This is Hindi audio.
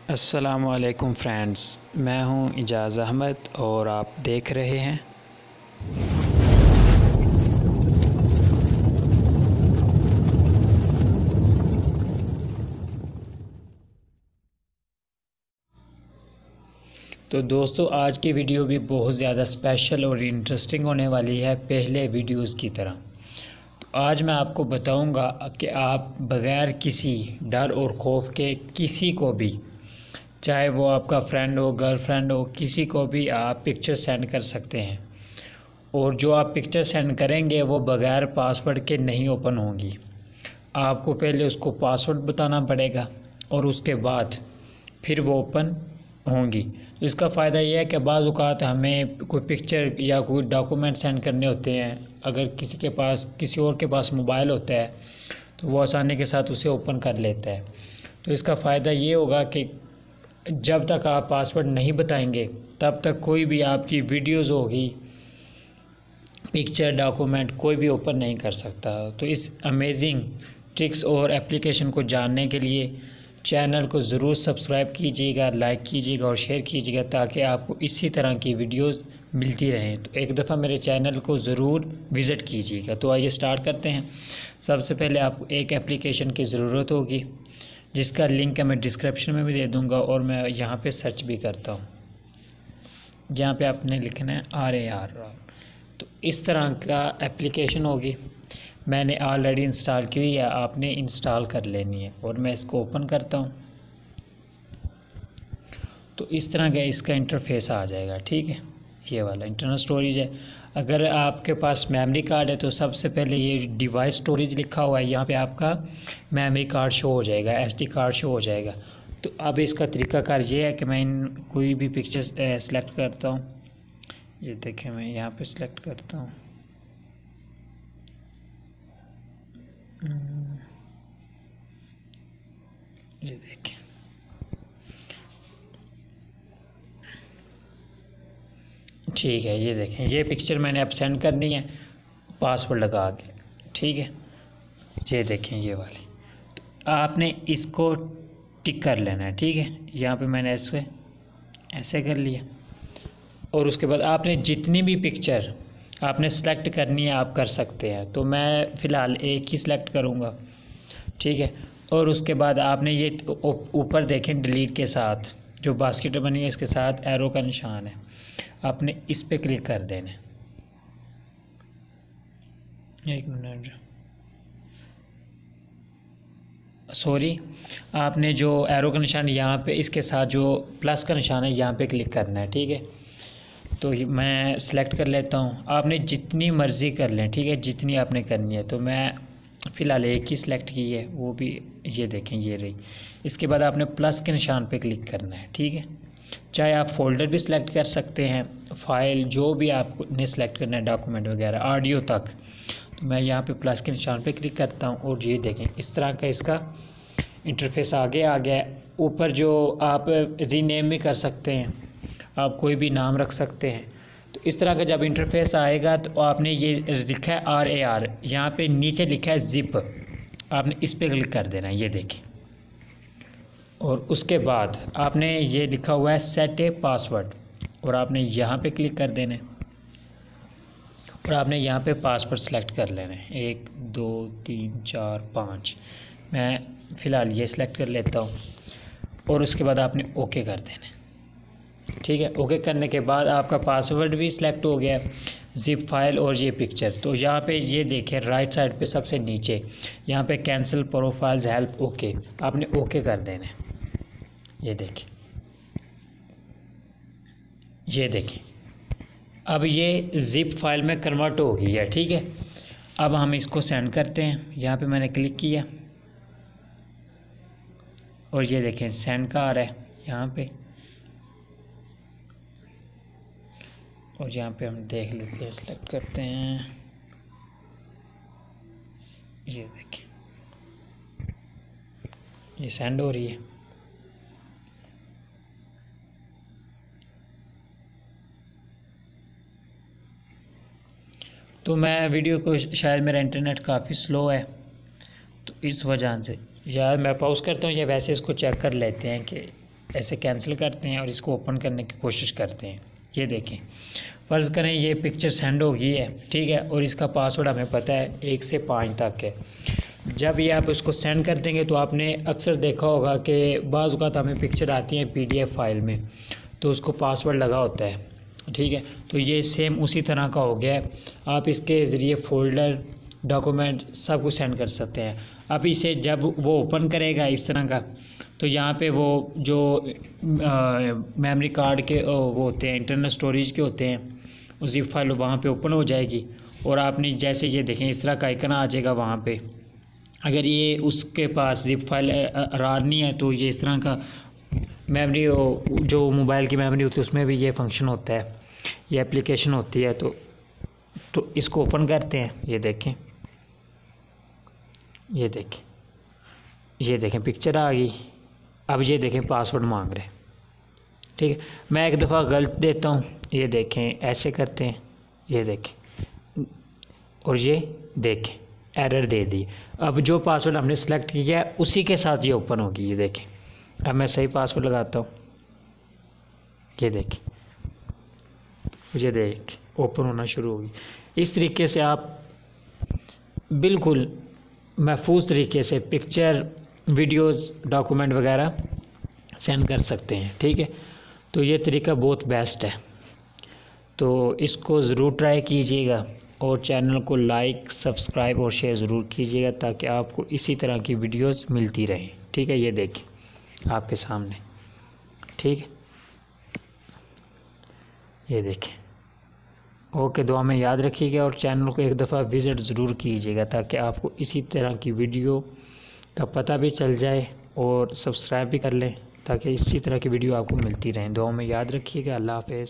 अस्सलामुअलैकुम फ्रेंड्स, मैं हूं इजाज़ अहमद और आप देख रहे हैं तो दोस्तों, आज की वीडियो भी बहुत ज़्यादा स्पेशल और इंटरेस्टिंग होने वाली है पहले वीडियोस की तरह। तो आज मैं आपको बताऊंगा कि आप बग़ैर किसी डर और खौफ के किसी को भी, चाहे वो आपका फ्रेंड हो, गर्लफ्रेंड हो, किसी को भी आप पिक्चर सेंड कर सकते हैं। और जो आप पिक्चर सेंड करेंगे वो बग़ैर पासवर्ड के नहीं ओपन होंगी। आपको पहले उसको पासवर्ड बताना पड़ेगा और उसके बाद फिर वो ओपन होंगी। तो इसका फ़ायदा यह है कि बाज़ औक़ात हमें कोई पिक्चर या कोई डॉक्यूमेंट सेंड करने होते हैं, अगर किसी और के पास मोबाइल होता है तो वो आसानी के साथ उसे ओपन कर लेता है। तो इसका फ़ायदा ये होगा कि जब तक आप पासवर्ड नहीं बताएंगे तब तक कोई भी आपकी वीडियोज़ होगी, पिक्चर, डॉक्यूमेंट कोई भी ओपन नहीं कर सकता। तो इस अमेजिंग ट्रिक्स और एप्लीकेशन को जानने के लिए चैनल को ज़रूर सब्सक्राइब कीजिएगा, लाइक कीजिएगा और शेयर कीजिएगा ताकि आपको इसी तरह की वीडियोस मिलती रहें। तो एक दफ़ा मेरे चैनल को ज़रूर विज़िट कीजिएगा। तो आइए स्टार्ट करते हैं। सबसे पहले आपको एक एप्लीकेशन की ज़रूरत होगी जिसका लिंक है मैं डिस्क्रिप्शन में भी दे दूँगा और मैं यहाँ पर सर्च भी करता हूँ। यहाँ पर आपने लिखना है RAR। तो इस तरह का एप्लीकेशन होगी, मैंने ऑलरेडी इंस्टॉल की हुई है, आपने इंस्टॉल कर लेनी है। और मैं इसको ओपन करता हूँ तो इस तरह का इसका इंटरफेस आ जाएगा। ठीक है, ये वाला इंटरनल स्टोरेज है। अगर आपके पास मेमोरी कार्ड है तो सबसे पहले ये डिवाइस स्टोरेज लिखा हुआ है, यहाँ पे आपका मेमोरी कार्ड शो हो जाएगा, SD कार्ड शो हो जाएगा। तो अब इसका तरीकाकार ये है कि मैं कोई भी पिक्चर सेलेक्ट करता हूँ। ये देखें, मैं यहाँ पे सेलेक्ट करता हूँ। ये देखें, ठीक है। ये देखें, ये पिक्चर मैंने अब सेंड करनी है पासवर्ड लगा के। ठीक है, ये देखें ये वाली। तो आपने इसको टिक कर लेना है। ठीक है, यहाँ पे मैंने ऐसे कर लिया। और उसके बाद आपने जितनी भी पिक्चर आपने सेलेक्ट करनी है आप कर सकते हैं। तो मैं फ़िलहाल एक ही सिलेक्ट करूँगा। ठीक है, और उसके बाद आपने ये ऊपर देखें डिलीट के साथ जो बास्केट बनी है, इसके साथ एरो का निशान है, आपने इस पे क्लिक कर देना है। एक मिनट, सॉरी, आपने जो एरो का निशान यहाँ पे, इसके साथ जो प्लस का निशान है यहाँ पे क्लिक करना है। ठीक है, तो मैं सिलेक्ट कर लेता हूँ। आपने जितनी मर्ज़ी कर लें, ठीक है, जितनी आपने करनी है। तो मैं फ़िलहाल एक ही सिलेक्ट की है, वो भी ये देखें ये रही। इसके बाद आपने प्लस के निशान पे क्लिक करना है। ठीक है, चाहे आप फ़ोल्डर भी सिलेक्ट कर सकते हैं, फ़ाइल जो भी आपने सेलेक्ट करना है, डॉक्यूमेंट वगैरह, ऑडियो तक। तो मैं यहाँ पे प्लस के निशान पे क्लिक करता हूँ और ये देखें इस तरह का इसका इंटरफेस आगे आ गया है। ऊपर जो आप रीनेम भी कर सकते हैं, आप कोई भी नाम रख सकते हैं। तो इस तरह का जब इंटरफेस आएगा तो आपने ये लिखा है RAR, यहाँ पे नीचे लिखा है ज़िप, आपने इस पर क्लिक कर देना है। ये देखें, और उसके बाद आपने ये लिखा हुआ है सेट ए पासवर्ड, और आपने यहाँ पे क्लिक कर देना है और आपने यहाँ पे पासवर्ड सेलेक्ट कर लेना है। 1 2 3 4 5, मैं फ़िलहाल ये सिलेक्ट कर लेता हूँ। और उसके बाद आपने ओके कर देना है। ठीक है, ओके करने के बाद आपका पासवर्ड भी सिलेक्ट हो गया, ज़िप फाइल और ये पिक्चर। तो यहाँ पे ये देखें राइट साइड पे सबसे नीचे यहाँ पे कैंसिल प्रोफाइल्स हेल्प, ओके, आपने ओके कर देना है। ये देखें, ये देखें, अब ये ज़िप फाइल में कन्वर्ट हो गई है। ठीक है, अब हम इसको सेंड करते हैं। यहाँ पे मैंने क्लिक किया और ये देखें सेंड का आ रहा है यहाँ पे। और यहाँ पे हम देख लेते हैं, सेलेक्ट करते हैं। ये देखें, ये सेंड हो रही है। तो मैं वीडियो को, शायद मेरा इंटरनेट काफ़ी स्लो है तो इस वजह से, यार मैं पॉज करता हूँ या वैसे इसको चेक कर लेते हैं कि ऐसे कैंसिल करते हैं और इसको ओपन करने की कोशिश करते हैं। ये देखें, फ़र्ज़ करें ये पिक्चर सेंड हो गई है, ठीक है, और इसका पासवर्ड हमें पता है 1 से 5 तक है। जब ये आप उसको सेंड कर देंगे तो आपने अक्सर देखा होगा कि बाज़ औक़ात हमें पिक्चर आती है PDF फाइल में, तो उसको पासवर्ड लगा होता है, ठीक है। तो ये सेम उसी तरह का हो गया है। आप इसके ज़रिए फ़ोल्डर, डॉक्यूमेंट सब कुछ सेंड कर सकते हैं। अब इसे जब वो ओपन करेगा इस तरह का, तो यहाँ पे वो जो मेमोरी कार्ड के वो होते हैं, इंटरनल स्टोरेज के होते हैं, वो ज़िप फाइल वहाँ पे ओपन हो जाएगी। और आपने जैसे ये देखें इस तरह का आइकन आ जाएगा वहाँ पे। अगर ये उसके पास ज़िप फाइल रार नहीं है तो ये इस तरह का मेमोरी जो मोबाइल की मेमोरी होती है उसमें भी ये फंक्शन होता है, ये एप्लीकेशन होती है। तो इसको ओपन करते हैं। ये देखें, ये देखें पिक्चर आ गई। अब ये देखें पासवर्ड मांग रहे, ठीक है। मैं एक दफ़ा गलत देता हूँ, ये देखें ऐसे करते हैं, ये देखें, और ये देखें एरर दे दी। अब जो पासवर्ड हमने सेलेक्ट किया है उसी के साथ ये ओपन होगी। ये देखें, अब मैं सही पासवर्ड लगाता हूँ, ये देखें, ओपन होना शुरू होगी। इस तरीके से आप बिल्कुल महफूज तरीके से पिक्चर, वीडियोस, डॉक्यूमेंट वगैरह सेंड कर सकते हैं, ठीक है। तो ये तरीका बहुत बेस्ट है, तो इसको ज़रूर ट्राई कीजिएगा और चैनल को लाइक, सब्सक्राइब और शेयर ज़रूर कीजिएगा ताकि आपको इसी तरह की वीडियोस मिलती रहें, ठीक है। ये देखें आपके सामने, ठीक है, ये देखें। ओके, दुआ में याद रखिएगा और चैनल को एक दफ़ा विज़िट ज़रूर कीजिएगा ताकि आपको इसी तरह की वीडियो का पता भी चल जाए और सब्सक्राइब भी कर लें ताकि इसी तरह की वीडियो आपको मिलती रहें। दुआ में याद रखिएगा। अल्लाह हाफ़िज़।